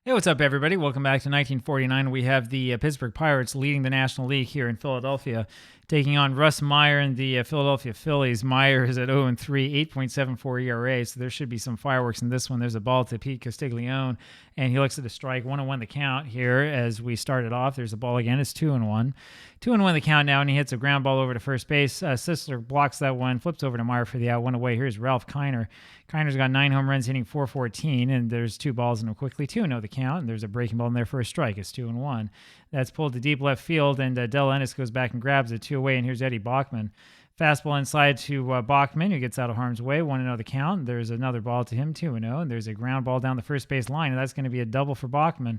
Hey, what's up, everybody? Welcome back to 1949. We have the Pittsburgh Pirates leading the National League here in Philadelphia, taking on Russ Meyer and the Philadelphia Phillies. Meyer is at 0-3, 8.74 ERA, so there should be some fireworks in this one. There's a ball to Pete Castiglione, and he looks at a strike. 1-1 the count here as we started off. There's a ball again. It's 2-1. 2-1 the count now, and he hits a ground ball over to first base. Sisler blocks that one, flips over to Meyer for the out, one away. Here's Ralph Kiner. Kiner's got 9 home runs, hitting .414, and there's 2 balls in him quickly. 2-0 the count, and there's a breaking ball in there for a strike. It's 2-1. That's pulled to deep left field, and Del Ennis goes back and grabs it 2 away, and here's Eddie Bachman. Fastball inside to Bachman, who gets out of harm's way. 1-0 the count. There's another ball to him, 2-0. And there's a ground ball down the first base line, and that's going to be a double for Bachman.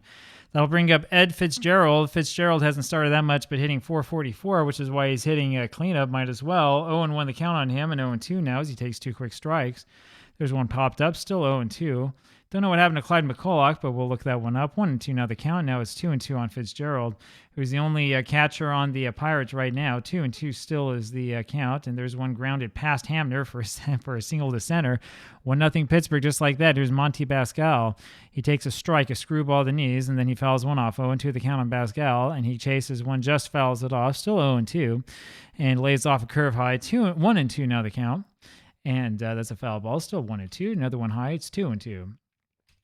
That'll bring up Ed Fitzgerald. Fitzgerald hasn't started that much, but hitting .444, which is why he's hitting a cleanup, might as well. 0-1 the count on him, and 0-2 now as he takes 2 quick strikes. There's one popped up, still 0-2. Don't know what happened to Clyde McCulloch, but we'll look that one up. 1-2 now the count. Now it's 2-2 on Fitzgerald, who's the only catcher on the Pirates right now. 2-2 still is the count, and there's one grounded past Hamner for a single to center. 1-0 Pittsburgh, just like that. Here's Monty Bascal. He takes a strike, a screwball to the knees, and then he fouls one off. 0-2 the count on Bascal, and he chases one, just fouls it off. Still 0-2, and lays off a curve high. 1-2 now the count, and that's a foul ball. Still 1-2. Another one high. It's 2-2.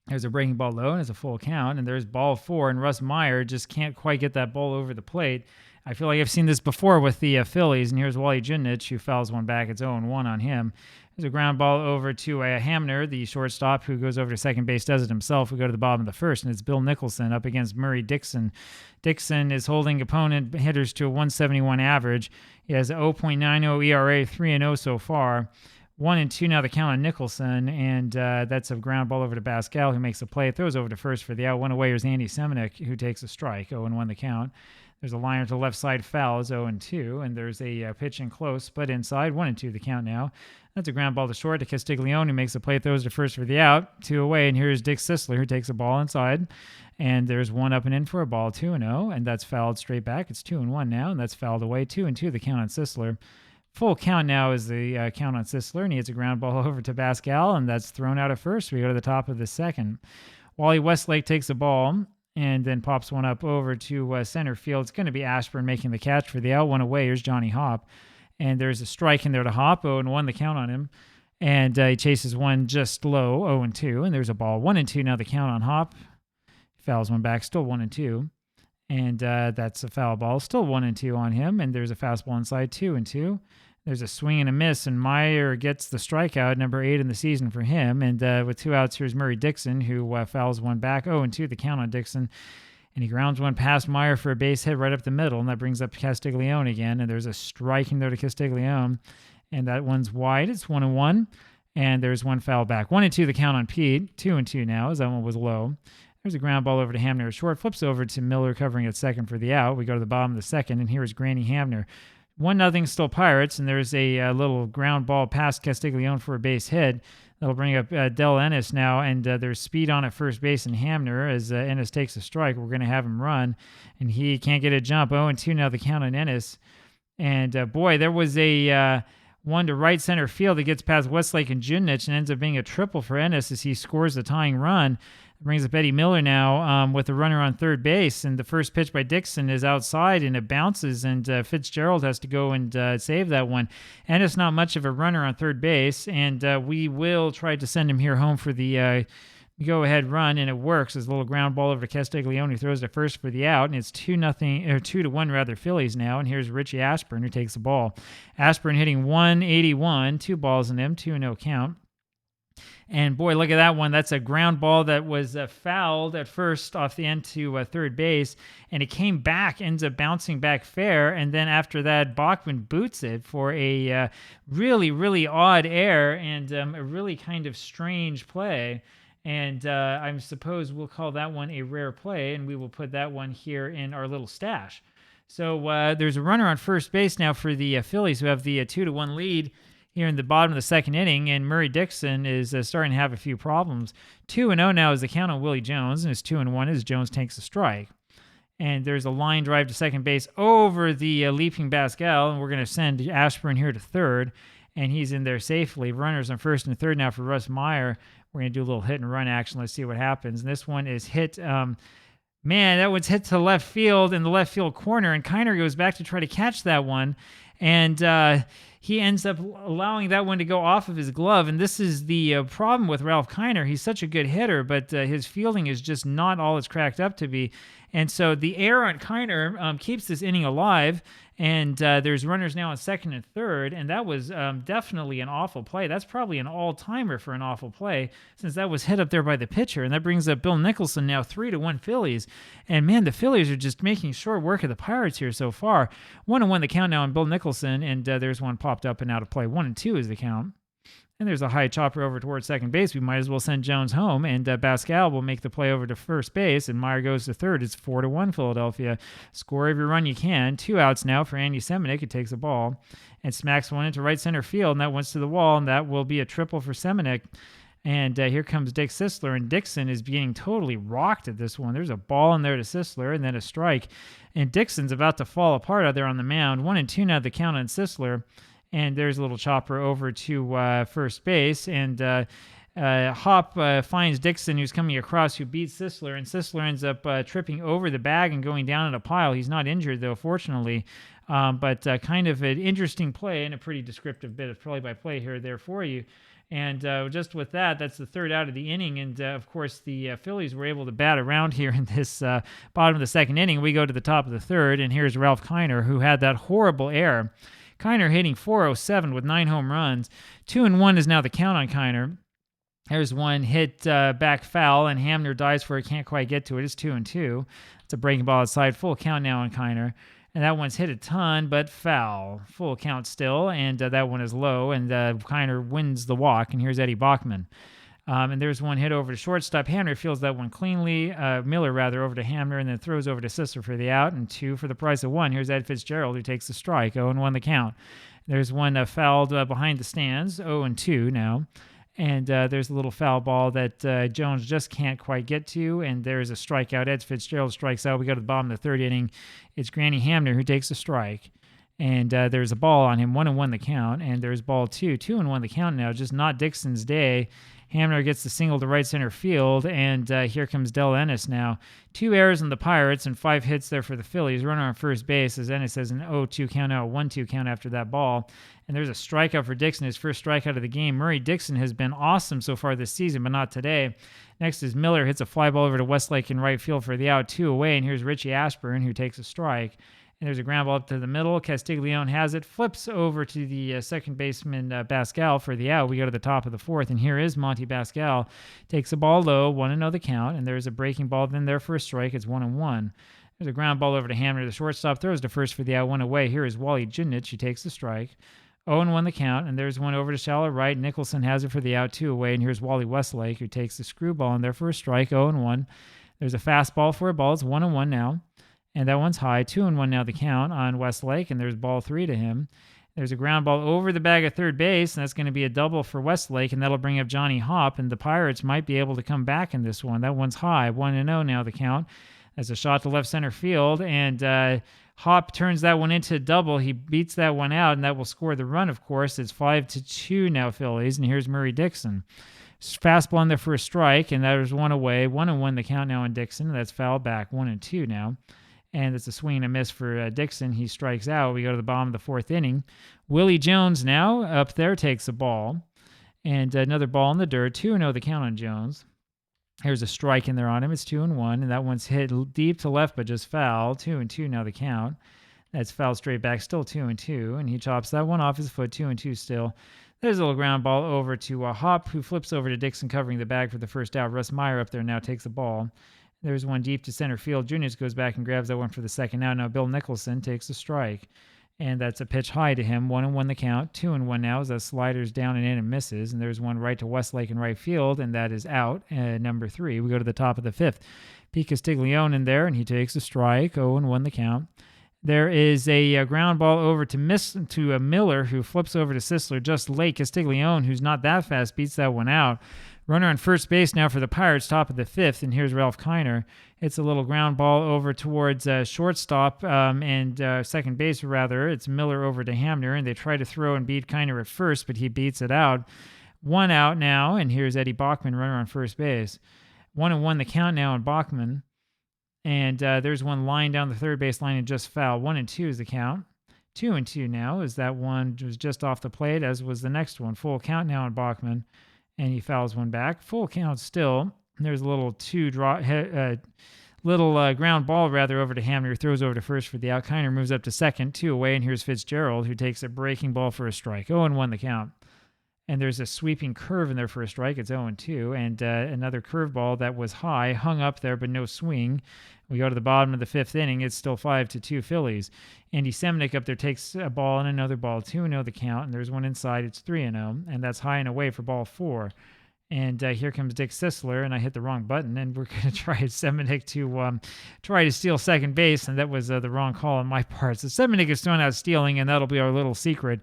There's a breaking ball low, and it's a full count, and there's ball 4, and Russ Meyer just can't quite get that ball over the plate. I feel like I've seen this before with the Phillies, and here's Wally Judnich, who fouls one back. It's 0-1 on him. There's a ground ball over to Hamner, the shortstop, who goes over to second base, does it himself. We go to the bottom of the first, and it's Bill Nicholson up against Murray Dixon. Dixon is holding opponent hitters to a 171 average. He has a 0.90 ERA, 3-0 so far. 1-2 now the count on Nicholson, and that's a ground ball over to Bascal, who makes a play. It throws over to first for the out. One away. Here's Andy Semenuk, who takes a strike. 0-1 the count. There's a liner to the left side foul. It's 0-2, and there's a pitch in close, but inside. 1-2 the count now. That's a ground ball to short to Castiglione, who makes a play. Throws to first for the out. 2 away, and here's Dick Sisler, who takes a ball inside. And there's one up and in for a ball. 2-0, and that's fouled straight back. It's 2-1 now, and that's fouled away. 2-2 the count on Sisler. Full count now is the count on Sisler, and he hits a ground ball over to Bascal, and that's thrown out at first. We go to the top of the second. Wally Westlake takes a ball and then pops one up over to center field. It's going to be Ashburn making the catch for the out. One away. Here's Johnny Hopp, and there's a strike in there to Hopp. 0-1 the count on him, and he chases one just low. 0-2, and there's a ball. 1-2 now the count on Hopp. Fouls one back. Still 1-2. And that's a foul ball. Still 1-2 on him. And there's a fastball inside, 2-2. There's a swing and a miss, and Meyer gets the strikeout, number 8 in the season for him. And with 2 outs, here's Murray Dixon, who fouls one back. 0-2 the count on Dixon. And he grounds one past Meyer for a base hit right up the middle, and that brings up Castiglione again. And there's a strike in there to Castiglione, and that one's wide. It's 1-1, and there's one foul back. 1-2 the count on Pete. 2-2 now, as that one was low. There's a ground ball over to Hamner. Short flips over to Miller covering at second for the out. We go to the bottom of the second, and here's Granny Hamner. 1-0 still Pirates, and there's a little ground ball past Castiglione for a base hit. That'll bring up Del Ennis now, and there's speed on at first base in Hamner as Ennis takes a strike. We're going to have him run, and he can't get a jump. 0-2 now the count on Ennis. And boy, there was a one to right center field that gets past Westlake and Judnich and ends up being a triple for Ennis as he scores the tying run. Brings up Eddie Miller now with a runner on third base, and the first pitch by Dixon is outside, and it bounces, and Fitzgerald has to go and save that one. And it's not much of a runner on third base, and we will try to send him here home for the go-ahead run, and it works. There's a little ground ball over to Castiglione, who throws to first for the out, and it's 2-1 rather Phillies now. And here's Richie Ashburn, who takes the ball. Ashburn hitting 181, 2 balls in him, 2-0 count. And boy, look at that one. That's a ground ball that was fouled at first off the end to third base, and it came back, ends up bouncing back fair, and then after that, Bachman boots it for a really, really odd error and a really kind of strange play. And I suppose we'll call that one a rare play, and we will put that one here in our little stash. So there's a runner on first base now for the Phillies, who have the 2-1 lead here in the bottom of the second inning, and Murray Dixon is starting to have a few problems. 2-0 now is the count on Willie Jones, and it's 2-1 as Jones takes a strike. And there's a line drive to second base over the leaping Bascal, and we're going to send Ashburn here to third, and he's in there safely. Runners on first and third now for Russ Meyer. We're going to do a little hit and run action. Let's see what happens. And this one is hit. Man, that one's hit to left field in the left field corner, and Kiner goes back to try to catch that one, and he ends up allowing that one to go off of his glove. And this is the problem with Ralph Kiner. He's such a good hitter, but his fielding is just not all it's cracked up to be. And so the error on Kiner keeps this inning alive, and there's runners now on second and third, and that was definitely an awful play. That's probably an all-timer for an awful play, since that was hit up there by the pitcher, and that brings up Bill Nicholson now 3-1 Phillies. And man, the Phillies are just making short work of the Pirates here so far. 1-1 the count now on Bill Nicholson, and there's one popped up and out of play. 1-2 is the count. And there's a high chopper over towards second base. We might as well send Jones home, and Pascal will make the play over to first base, and Meyer goes to third. It's 4-1 Philadelphia. Score every run you can. 2 outs now for Andy Semenuk. He takes a ball and smacks one into right center field, and that one's to the wall, and that will be a triple for Semenuk. And here comes Dick Sisler, and Dixon is being totally rocked at this one. There's a ball in there to Sisler, and then a strike. And Dixon's about to fall apart out there on the mound. 1-2 now the count on Sisler. And there's a little chopper over to first base, and Hop finds Dixon, who's coming across, who beats Sisler, and Sisler ends up tripping over the bag and going down in a pile. He's not injured, though, fortunately, but kind of an interesting play and a pretty descriptive bit of play-by-play here there for you. And just with that, that's the third out of the inning. And, of course, the Phillies were able to bat around here in this bottom of the second inning. We go to the top of the third, and here's Ralph Kiner, who had that horrible error. Kiner hitting .407 with 9 home runs. 2-1 is now the count on Kiner. There's one hit back foul, and Hamner dives for it. Can't quite get to it. It's 2-2. It's a breaking ball outside. Full count now on Kiner. And that one's hit a ton, but foul. Full count still, and that one is low, and Kiner wins the walk. And here's Eddie Bachman. And there's one hit over to shortstop. Hamner fields that one cleanly. Miller, rather, over to Hamner, and then throws over to Sisler for the out, and 2 for the price of 1. Here's Ed Fitzgerald, who takes the strike. 0-1 the count. There's one fouled behind the stands. 0-2 now. And there's a little foul ball that Jones just can't quite get to, and there's a strikeout. Ed Fitzgerald strikes out. We go to the bottom of the third inning. It's Granny Hamner who takes the strike. And there's a ball on him. 1-1 the count. And there's ball 2. 2-1 the count now. Just not Dixon's day. Hamner gets the single to right center field, and here comes Del Ennis now. 2 errors on the Pirates and 5 hits there for the Phillies. Runner on first base as Ennis has an 0-2 count out, 1-2 count after that ball. And there's a strikeout for Dixon, his first strikeout of the game. Murray Dixon has been awesome so far this season, but not today. Next is Miller, hits a fly ball over to Westlake in right field for the out, 2 away, and here's Richie Ashburn, who takes a strike. And there's a ground ball up to the middle. Castiglione has it, flips over to the second baseman Pascal for the out. We go to the top of the fourth, and here is Monty Pascal. Takes a ball low, 1-0 the count, and there's a breaking ball then there for a strike. It's 1-1. There's a ground ball over to Hamner. The shortstop throws to first for the out, 1 away. Here is Wally Judnich. He takes the strike. 0-1 the count, and there's one over to shallow right. Nicholson has it for the out, 2 away, and here's Wally Westlake, who takes the screwball in there for a strike. 0-1. There's a fastball for a ball. It's 1-1 now. And that one's high. 2-1 now the count on Westlake, and there's ball 3 to him. There's a ground ball over the bag at third base, and that's going to be a double for Westlake, and that'll bring up Johnny Hop, and the Pirates might be able to come back in this one. That one's high. 1-0 now the count. That's a shot to left center field, and Hop turns that one into a double. He beats that one out, and that will score the run, of course. It's 5-2 now Phillies, and here's Murray Dixon. Fastball in there for a strike, and there's 1 away. 1-1 the count now on Dixon. That's fouled back. 1-2 now. And it's a swing and a miss for Dixon. He strikes out. We go to the bottom of the fourth inning. Willie Jones now up there takes a ball. And another ball in the dirt. 2-0 the count on Jones. Here's a strike in there on him. It's 2-1. And that one's hit deep to left, but just foul. 2-2 now the count. That's foul straight back. Still 2-2. And he chops that one off his foot. 2-2 still. There's a little ground ball over to Hop, who flips over to Dixon, covering the bag for the first out. Russ Meyer up there now takes the ball. There's one deep to center field. Junius goes back and grabs that one for the second out. Now Bill Nicholson takes a strike, and that's a pitch high to him. 1-1 the count. 2-1 now as that slider's down and in and misses. And there's one right to Westlake in right field, and that is out. Number 3. We go to the top of the fifth. Pete Castiglione in there, and he takes a strike. 0-1 the count. There is a ground ball over to Miller, who flips over to Sisler just late. Castiglione, who's not that fast, beats that one out. Runner on first base now for the Pirates, top of the fifth, and here's Ralph Kiner. It's a little ground ball over towards shortstop and second base, rather. It's Miller over to Hamner, and they try to throw and beat Kiner at first, but he beats it out. One out now, and here's Eddie Bachman, runner on first base. 1-1 the count now on Bachman. And there's one line down the third base line and just foul. 1-2 is the count. 2-2 now, as that one was just off the plate, as was the next one. Full count now on Bachman, and he fouls one back. Full count still. There's a little ground ball rather over to Hamner, throws over to first for the out. Kiner moves up to second, 2 away, and here's Fitzgerald, who takes a breaking ball for a strike. 0-1 the count. And there's a sweeping curve in there for a strike. It's 0-2. And another curveball that was high, hung up there, but no swing. We go to the bottom of the fifth inning. It's still 5-2 Phillies. Andy Semenick up there takes a ball and another ball. 2-0 the count. And there's one inside. It's 3-0. And that's high and away for ball 4. And here comes Dick Sisler, and I hit the wrong button. And we're going to try Semenick to try to steal second base. And that was the wrong call on my part. So Semenick is thrown out stealing, and that'll be our little secret.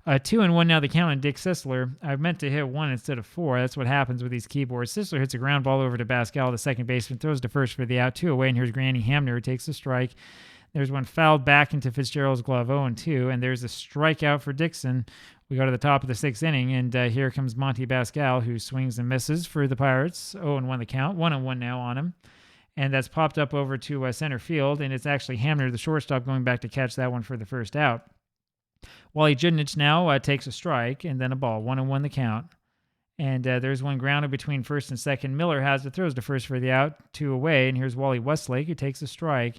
2-1 now the count on Dick Sisler. I meant to hit 1 instead of 4. That's what happens with these keyboards. Sisler hits a ground ball over to Pascal, the second baseman, throws to first for the out. 2 away, and here's Granny Hamner, who takes a strike. There's one fouled back into Fitzgerald's glove, 0-2, and there's a strikeout for Dixon. We go to the top of the sixth inning, and here comes Monty Pascal, who swings and misses for the Pirates. 0-1 the count. 1-1 now on him. And that's popped up over to center field, and it's actually Hamner, the shortstop, going back to catch that one for the first out. Wally Judnich now takes a strike and then a ball. 1-1 the count. And there's one grounded between first and second. Miller has it, throws to first for the out, 2 away. And here's Wally Westlake, who takes a strike.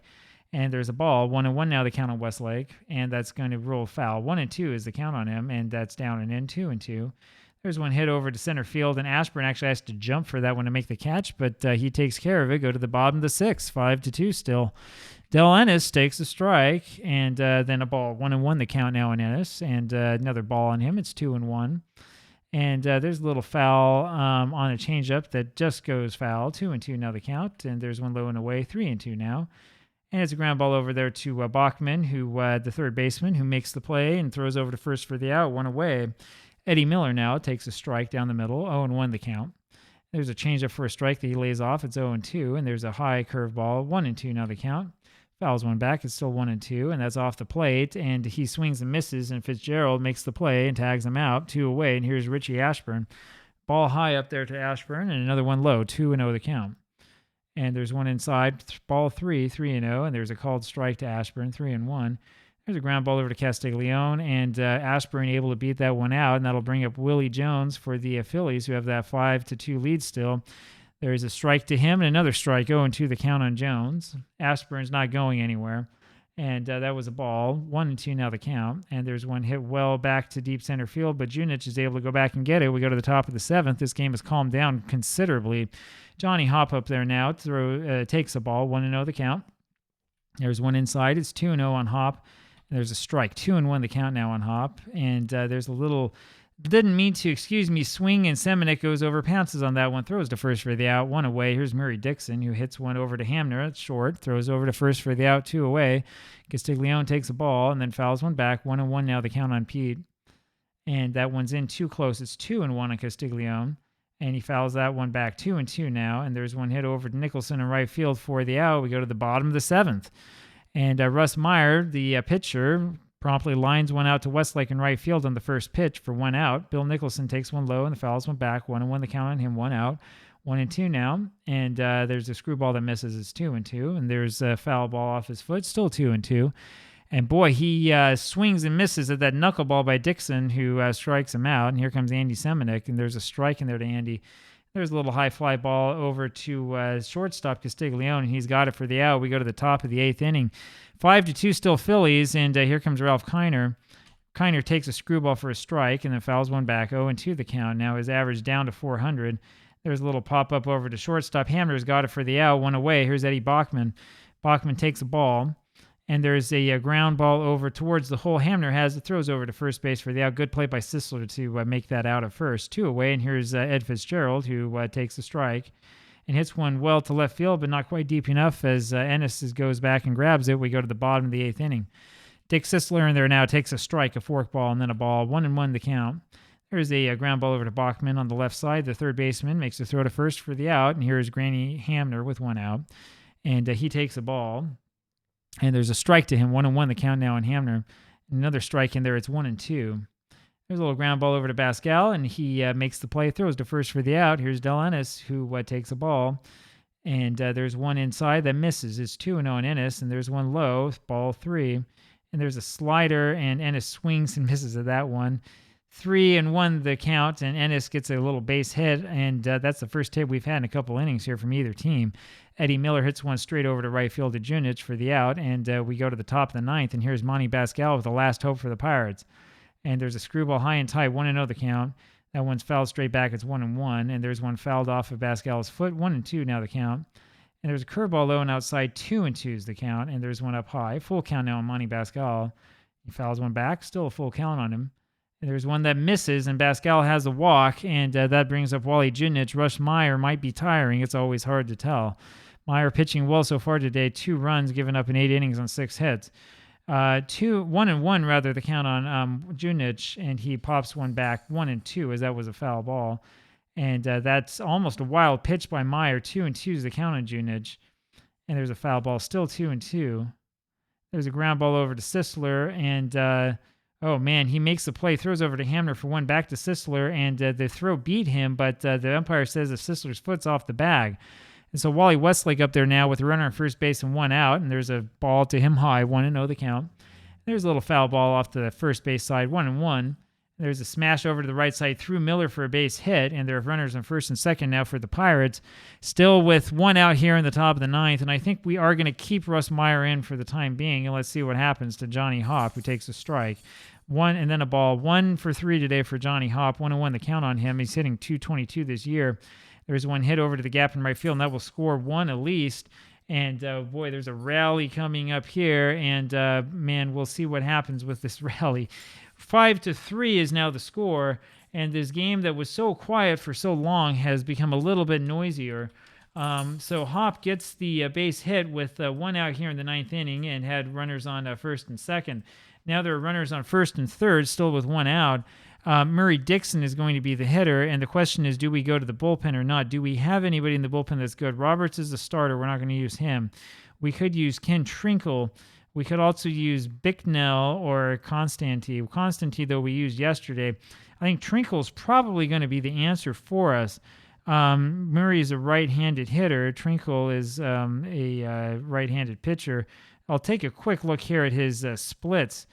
And there's a ball. 1-1 now the count on Westlake. And that's going to roll foul. 1-2 is the count on him. And that's down and in. 2-2. There's one hit over to center field. And Ashburn actually has to jump for that one to make the catch. But he takes care of it. Go to the bottom of the sixth. 5-2 still. Del Ennis takes a strike, and then a ball. 1-1 the count now on Ennis, and another ball on him. It's 2-1. And there's a little foul on a changeup that just goes foul. 2-2 now the count, and there's one low and away. 3-2 now. And it's a ground ball over there to Bachman, who the third baseman, who makes the play and throws over to first for the out. 1 away. Eddie Miller now takes a strike down the middle. 0-1 the count. There's a changeup for a strike that he lays off. It's 0-2, and there's a high curveball. 1-2 now the count. Fouls one back. It's still 1-2, and that's off the plate. And he swings and misses, and Fitzgerald makes the play and tags him out. 2 away, and here's Richie Ashburn. Ball high up there to Ashburn, and another one low. 2-0 the count. And there's one inside. Ball 3-0, and there's a called strike to Ashburn. 3-1. There's a ground ball over to Castiglione, and Ashburn able to beat that one out, and that'll bring up Willie Jones for the Phillies, who have that 5-2 lead still. There's a strike to him and another strike. 0-2 the count on Jones. Ashburn's not going anywhere. And that was a ball. 1-2 now the count. And there's one hit well back to deep center field, but Judnich is able to go back and get it. We go to the top of the seventh. This game has calmed down considerably. Johnny Hopp up there now takes a ball. 1-0 the count. There's one inside. It's 2-0 on Hopp. And there's a strike. 2-1 the count now on Hopp. And there's a little... Didn't mean to, swing, and Semenick goes over, pounces on that one, throws to first for the out, 1 away. Here's Murray Dixon, who hits one over to Hamner at short, throws over to first for the out, 2 away. Castiglione takes a ball and then fouls one back. 1-1 now the count on Pete. And that one's in too close. It's 2-1 on Castiglione. And he fouls that one back. 2-2 now. And there's one hit over to Nicholson in right field for the out. We go to the bottom of the seventh. And Russ Meyer, the pitcher, promptly lines one out to Westlake in right field on the first pitch for 1 out. Bill Nicholson takes one low and the fouls one back. 1-1 the count on him, 1 out. 1-2 now. And there's a screwball that misses. It's 2-2. And there's a foul ball off his foot. Still 2-2. And boy, he swings and misses at that knuckleball by Dixon, who strikes him out. And here comes Andy Semenick. And there's a strike in there to Andy. There's a little high fly ball over to shortstop Castiglione, and he's got it for the out. We go to the top of the eighth inning. 5-2 still Phillies, and here comes Ralph Kiner. Kiner takes a screwball for a strike and then fouls one back. 0-2 the count. Now his average down to 400. There's a little pop-up over to shortstop. Hamner's got it for the out. 1 away. Here's Eddie Bachman. Bachman takes a ball, and there's a ground ball over towards the hole. Hamner has it, throws over to first base for the out. Good play by Sisler to make that out at first. 2 away, and here's Ed Fitzgerald, who takes a strike and hits one well to left field, but not quite deep enough as Ennis goes back and grabs it. We go to the bottom of the eighth inning. Dick Sisler in there now takes a strike, a fork ball, and then a ball. 1-1 the count. There's a ground ball over to Bachman on the left side. The third baseman makes a throw to first for the out, and here's Granny Hamner with 1 out. And he takes a ball, and there's a strike to him. 1-1 the count now on Hamner. Another strike in there. It's 1-2. There's a little ground ball over to Pascal, and he makes the play, throws to first for the out. Here's Del Ennis, who takes a ball. And there's one inside that misses. It's 2-0 on Ennis, and there's one low, ball 3. And there's a slider, and Ennis swings and misses at that one. 3-1 the count, and Ennis gets a little base hit, and that's the first hit we've had in a couple innings here from either team. Eddie Miller hits one straight over to right field to Junich for the out, and we go to the top of the ninth, and here's Monty Pascal with the last hope for the Pirates. And there's a screwball high and tight, 1-0 the count. That one's fouled straight back, it's 1-1, and there's one fouled off of Pascal's foot, 1-2 now the count. And there's a curveball low and outside, 2-2 is the count, and there's one up high. Full count now on Monty Pascal. He fouls one back, still a full count on him. And there's one that misses, and Pascal has a walk, and that brings up Wally Junich. Russ Meyer might be tiring. It's always hard to tell. Meyer pitching well so far today, 2 runs given up in 8 innings on 6 hits. 1-1 rather the count on Junich, and he pops one back, 1-2, as that was a foul ball. And that's almost a wild pitch by Meyer. 2-2 is the count on Junich. And there's a foul ball, still 2-2. There's a ground ball over to Sisler, and oh, man, he makes the play, throws over to Hamner for one back to Sisler, and the throw beat him, but the umpire says if Sisler's foot's off the bag. And so Wally Westlake up there now with a runner on first base and one out, and there's a ball to him high, 1-0 the count. There's a little foul ball off the first base side, 1-1. There's a smash over to the right side through Miller for a base hit, and there are runners on first and second now for the Pirates. Still with one out here in the top of the ninth, and I think we are going to keep Russ Meyer in for the time being, and let's see what happens to Johnny Hopp, who takes a strike. 1 and then a ball. 1 for 3 today for Johnny Hopp. 1-1 the count on him. He's hitting .222 this year. There's one hit over to the gap in right field, and that will score 1 at least. And boy, there's a rally coming up here, and man, we'll see what happens with this rally. 5-3 is now the score, and this game that was so quiet for so long has become a little bit noisier. So Hopp gets the base hit with 1 out here in the 9th inning and had runners on first and second. Now there are runners on first and third, still with 1 out. Murray Dixon is going to be the hitter, and the question is, do we go to the bullpen or not? Do we have anybody in the bullpen that's good? Roberts is the starter. We're not going to use him. We could use Ken Trinkle. We could also use Bicknell or Constantine. Constantine, though, we used yesterday. I think Trinkle's probably going to be the answer for us. Murray is a right-handed hitter. Trinkle is a right-handed pitcher. I'll take a quick look here at his splits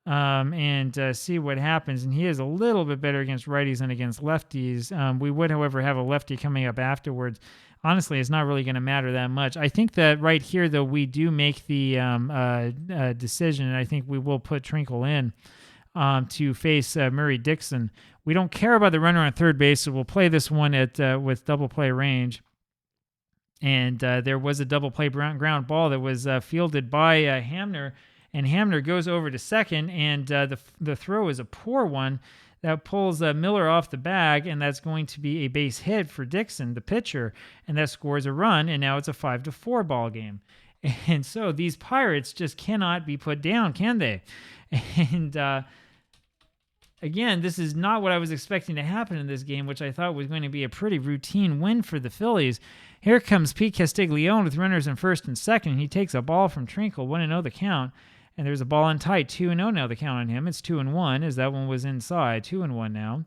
and see what happens. And he is a little bit better against righties than against lefties. We would, however, have a lefty coming up afterwards. Honestly, it's not really going to matter that much. I think that right here, though, we do make the decision, and I think we will put Trinkle in to face Murray Dixon. We don't care about the runner on third base, so we'll play this one at with double play range. And there was a double play ground ball that was fielded by Hamner, and Hamner goes over to second, and the throw is a poor one that pulls Miller off the bag, and that's going to be a base hit for Dixon, the pitcher, and that scores a run, and now it's a 5-4 ball game. And so these Pirates just cannot be put down, can they? And again, this is not what I was expecting to happen in this game, which I thought was going to be a pretty routine win for the Phillies. Here comes Pete Castiglione with runners in first and second. He takes a ball from Trinkle, 1-0 the count. And there's a ball in tight, 2-0 now the count on him. It's 2-1, as that one was inside, 2-1 now.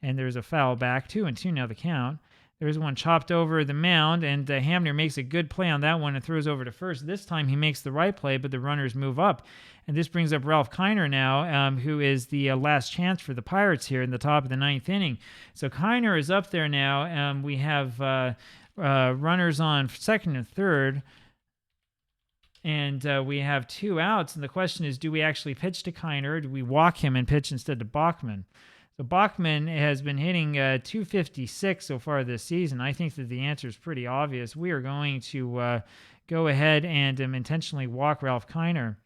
And there's a foul back, 2-2 now the count. There's one chopped over the mound, and Hamner makes a good play on that one and throws over to first. This time he makes the right play, but the runners move up. And this brings up Ralph Kiner now, who is the last chance for the Pirates here in the top of the 9th inning. So Kiner is up there now. We have runners on second and third. And we have 2 outs, and the question is, do we actually pitch to Kiner, or do we walk him and pitch instead to Bachman? So Bachman has been hitting .256 so far this season. I think that the answer is pretty obvious. We are going to go ahead and intentionally walk Ralph Kiner.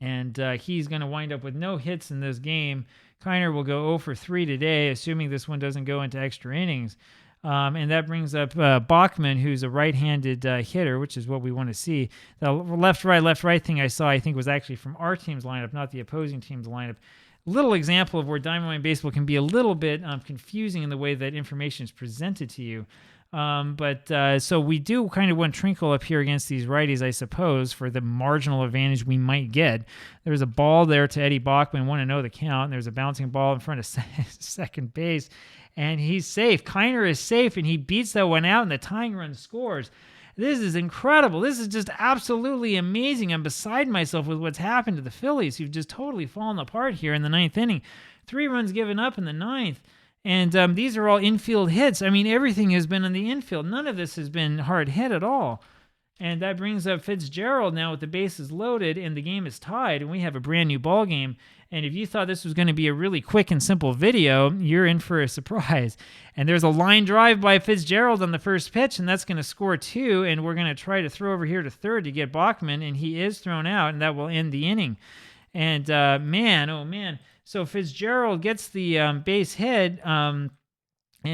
And he's going to wind up with no hits in this game. Kiner will go 0 for 3 today, assuming this one doesn't go into extra innings. And that brings up Bachman, who's a right-handed hitter, which is what we want to see. The left-right thing I saw, I think, was actually from our team's lineup, not the opposing team's lineup. Little example of where Diamond Line Baseball can be a little bit confusing in the way that information is presented to you. So we do kind of want Trinkle up here against these righties, I suppose, for the marginal advantage we might get. There's a ball there to Eddie Bachman, want to know the count. And there's a bouncing ball in front of second base, and he's safe. Kiner is safe, and he beats that one out, and the tying run scores. This is incredible. This is just absolutely amazing. I'm beside myself with what's happened to the Phillies, who've just totally fallen apart here in the ninth inning. 3 runs given up in the ninth. And these are all infield hits. I mean, everything has been in the infield. None of this has been hard hit at all. And that brings up Fitzgerald now with the bases loaded, and the game is tied, and we have a brand new ball game. And if you thought this was going to be a really quick and simple video, you're in for a surprise. And there's a line drive by Fitzgerald on the first pitch, and that's going to score 2, and we're going to try to throw over here to third to get Bachman, and he is thrown out, and that will end the inning. And man, oh man. So Fitzgerald gets the base hit and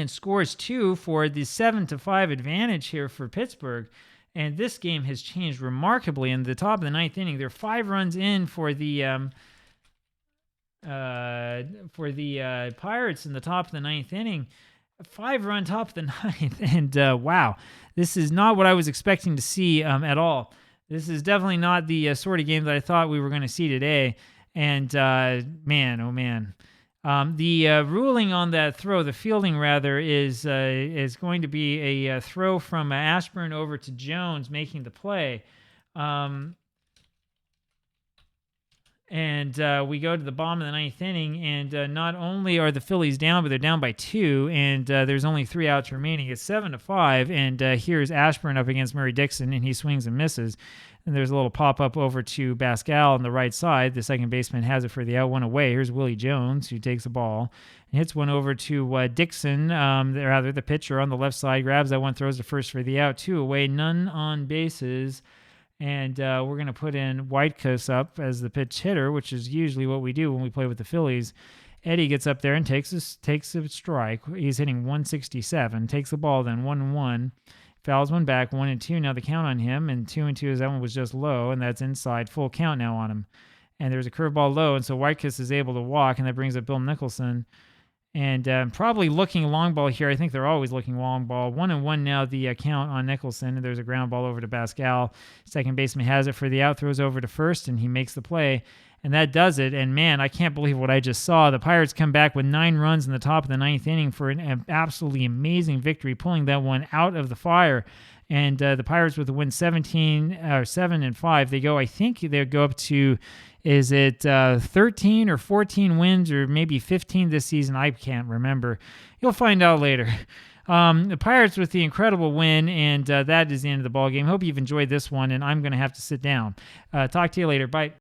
scores 2 for the 7-5 advantage here for Pittsburgh. And this game has changed remarkably. In the top of the ninth inning, they're 5 runs in for the Pirates in the top of the ninth inning. 5-run top of the ninth, and wow, this is not what I was expecting to see at all. This is definitely not the sort of game that I thought we were going to see today. And man, oh man. The ruling on that throw, the fielding rather, is going to be a throw from Ashburn over to Jones making the play. And we go to the bottom of the ninth inning, and not only are the Phillies down, but they're down by 2, and there's only 3 outs remaining. It's 7-5, and here's Ashburn up against Murray Dixon, and he swings and misses. And there's a little pop-up over to Pascal on the right side. The second baseman has it for the out, one away. Here's Willie Jones, who takes the ball and hits one over to Dixon, rather the pitcher on the left side, grabs that one, throws to first for the out, 2 away, none on bases. And we're going to put in Whitecuss up as the pitch hitter, which is usually what we do when we play with the Phillies. Eddie gets up there and takes a strike. He's hitting 167. Takes the ball then, 1-1. Fouls one back, 1-2. Now the count on him, and 2-2 is that one was just low, and that's inside. Full count now on him. And there's a curveball low, and so Whitecuss is able to walk, and that brings up Bill Nicholson. And probably looking long ball here. I think they're always looking long ball. 1-1 now the count on Nicholson. And there's a ground ball over to Pascal. Second baseman has it for the out, throws over to first, and he makes the play. And that does it. And man, I can't believe what I just saw. The Pirates come back with 9 runs in the top of the ninth inning for an absolutely amazing victory, pulling that one out of the fire. And the Pirates with the win 7-5. They go, I think they go up to, is it 13 or 14 wins or maybe 15 this season? I can't remember. You'll find out later. The Pirates with the incredible win, and that is the end of the ballgame. Hope you've enjoyed this one, and I'm going to have to sit down. Talk to you later. Bye.